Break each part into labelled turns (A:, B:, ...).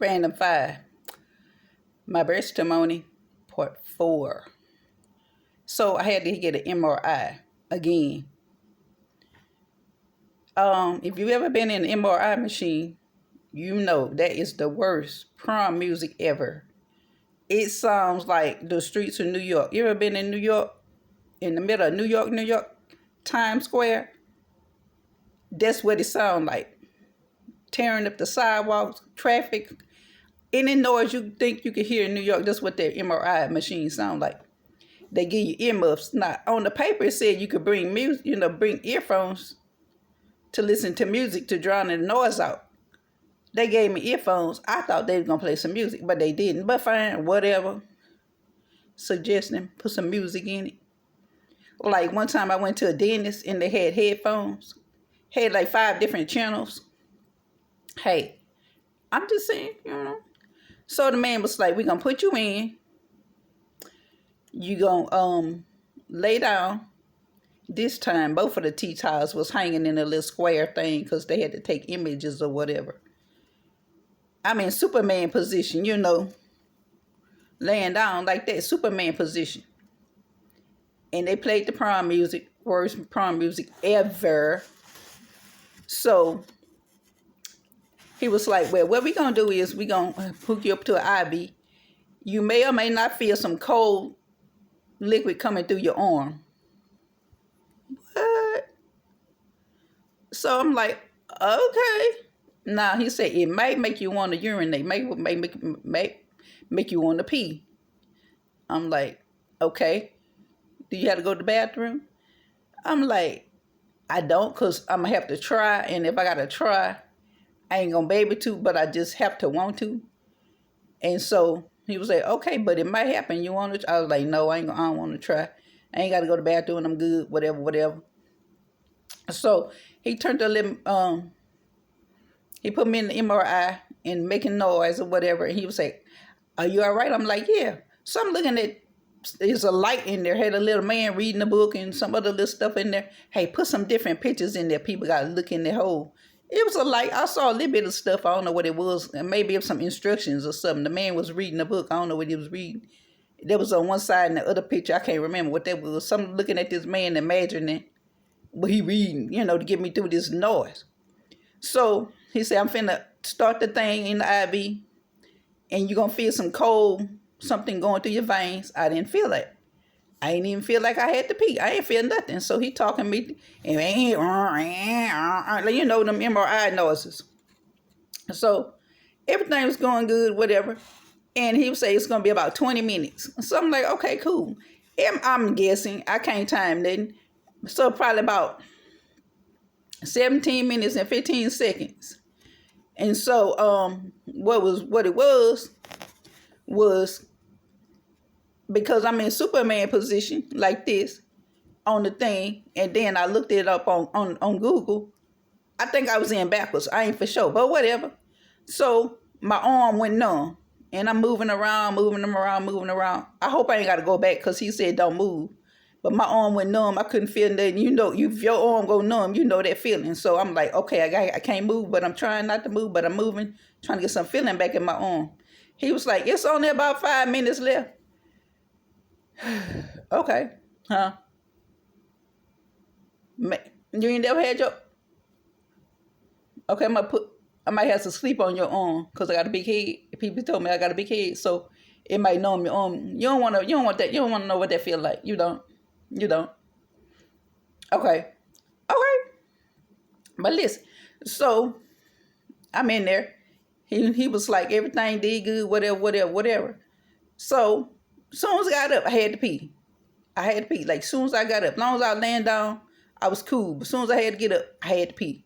A: Random 5. My Breastsmony, part 4. So I had to get an MRI again. If you've ever been in an MRI machine, you know that is the worst prom music ever. It sounds like the streets of New York. You ever been in New York? In the middle of New York, Times Square? That's what it sounds like. Tearing up the sidewalks, traffic. Any noise you think you can hear in New York, that's what their MRI machine sound like. They give you earmuffs. Now, on the paper, it said you could bring music, bring earphones to listen to music to drown the noise out. They gave me earphones. I thought they were going to play some music, but they didn't. But fine, whatever. Suggesting put some music in it. Like one time I went to a dentist and they had headphones. Had like 5 different channels. Hey, I'm just saying, So the man was like, we're going to put you in. You going to lay down. This time, both of the T-tiles was hanging in a little square thing because they had to take images or whatever. I'm in Superman position, laying down like that, Superman position. And they played the prom music, worst prom music ever. So he was like, well, what we going to do is we going to hook you up to an IV. You may or may not feel some cold liquid coming through your arm. What? So I'm like, okay. Now he said it might make you want to urinate, make you want to pee. I'm like, okay. Do you have to go to the bathroom? I'm like, I don't, because I'm going to have to try. And if I got to try, I ain't going to be able to, but I just have to want to. And so he was like, okay, but it might happen. You want to? I was like, no, I don't want to try. I ain't got to go to the bathroom. I'm good, whatever. So he turned to he put me in the MRI and making noise or whatever. And he was like, are you all right? I'm like, yeah. So I'm looking at, there's a light in there. Had a little man reading a book and some other little stuff in there. Hey, put some different pictures in there. People got to look in their hole. It was a light. I saw a little bit of stuff. I don't know what it was. And maybe it was some instructions or something. The man was reading a book. I don't know what he was reading. There was on one side and the other picture. I can't remember what that was. Some looking at this man, imagining what he reading, to get me through this noise. So he said, I'm finna start the thing in the IV and you're going to feel some cold, something going through your veins. I didn't feel that. I didn't even feel like I had to pee. I ain't feel nothing. So he talking to me and them MRI noises. So everything was going good, whatever. And he would say it's going to be about 20 minutes. So I'm like, okay, cool. I'm guessing. I can't time nothing. So probably about 17 minutes and 15 seconds. And so what it was because I'm in Superman position like this on the thing, and then I looked it up on Google. I think I was in backwards. I ain't for sure, but whatever. So my arm went numb, and I'm moving around. I hope I ain't got to go back because he said don't move. But my arm went numb. I couldn't feel nothing. If your arm go numb, you know that feeling. So I'm like, okay, I can't move, but I'm trying not to move, but I'm moving, trying to get some feeling back in my arm. He was like, it's only about 5 minutes left. Okay. Huh? You ain't never had your... Okay, I might have to sleep on your arm because I got a big head. People told me I got a big head, so it might numb your arm. You don't want that. You don't want to know what that feel like. You don't. Okay. But listen, so I'm in there. He was like, everything did good, whatever. So soon as I got up, I had to pee. Like, soon as I got up, as long as I was laying down, I was cool. But as soon as I had to get up, I had to pee.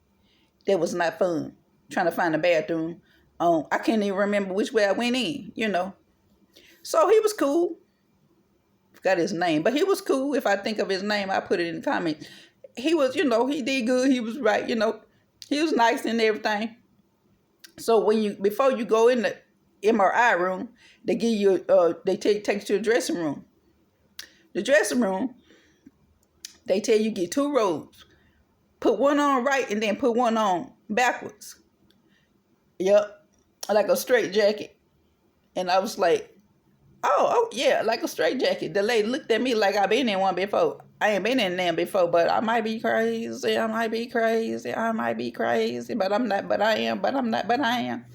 A: That was not fun, trying to find a bathroom. I can't even remember which way I went in, So he was cool. Forgot his name, but he was cool. If I think of his name, I put it in the comments. He was, he did good. He was right, He was nice and everything. So before you go in the MRI room, they give you, take you to the dressing room. The dressing room, they tell you get 2 robes. Put one on right and then put one on backwards. Yep. like a straight jacket. And I was like, oh yeah, like a straight jacket. The lady looked at me like I been in one before. I ain't been in them before, but I might be crazy. I might be crazy. I might be crazy, but I'm not. But I am. But I'm not. But I am.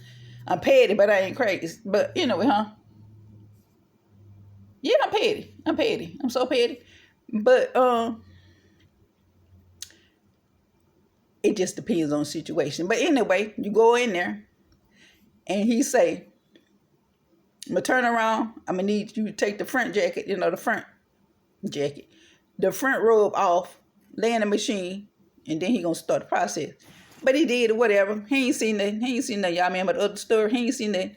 A: I'm petty, but I ain't crazy. But anyway, huh? Yeah, I'm petty. I'm petty. I'm so petty. But it just depends on the situation. But anyway, you go in there, and he say, "I'm gonna turn around. I'm gonna need you to take the front jacket. The front jacket, the front robe off, lay in the machine, and then he gonna start the process." But he did whatever. He ain't seen that. He ain't seen that. Y'all remember the other story? He ain't seen that.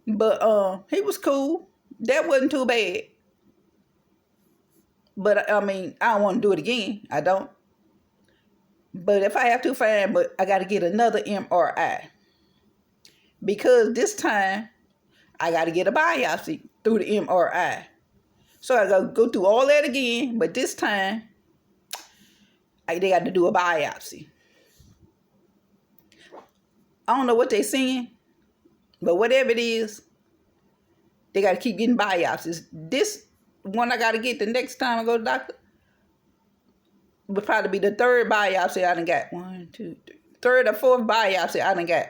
A: But he was cool. That wasn't too bad. But I mean, I don't want to do it again. I don't. But if I have to, fine. But I got to get another MRI because this time I got to get a biopsy through the MRI. So I got to go through all that again. But this time, they got to do a biopsy. I don't know what they're seeing, but whatever it is, they got to keep getting biopsies. This one I got to get the next time I go to the doctor would probably be the third biopsy I done got. 1, 2, 3. Third or fourth biopsy I done got.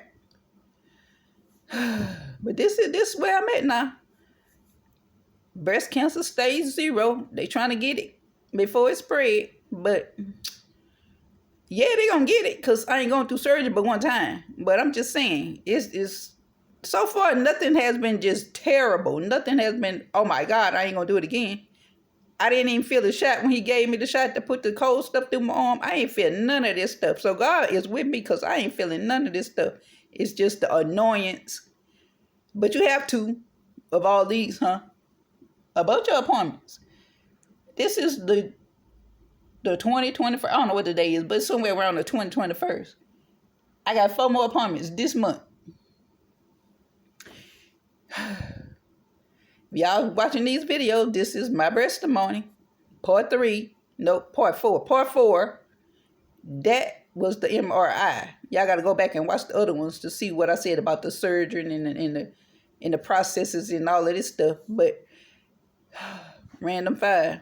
A: But this is where I'm at now. Breast cancer stage 0. They trying to get it before it spread. But yeah, they gonna get it because I ain't going through surgery but one time. But I'm just saying, it's so far nothing has been just terrible. Nothing has been, oh my God, I ain't gonna do it again. I didn't even feel the shot when he gave me the shot to put the cold stuff through my arm. I ain't feel none of this stuff. So God is with me because I ain't feeling none of this stuff. It's just the annoyance. But you have to, of all these, huh? About your appointments. This is the 2021st. I don't know what the day is, but somewhere around the 2021st. I got 4 more appointments this month. Y'all watching these videos, this is my breastsmony. Part 3. No, part 4. Part 4. That was the MRI. Y'all got to go back and watch the other ones to see what I said about the surgery and the processes and all of this stuff. But random 5.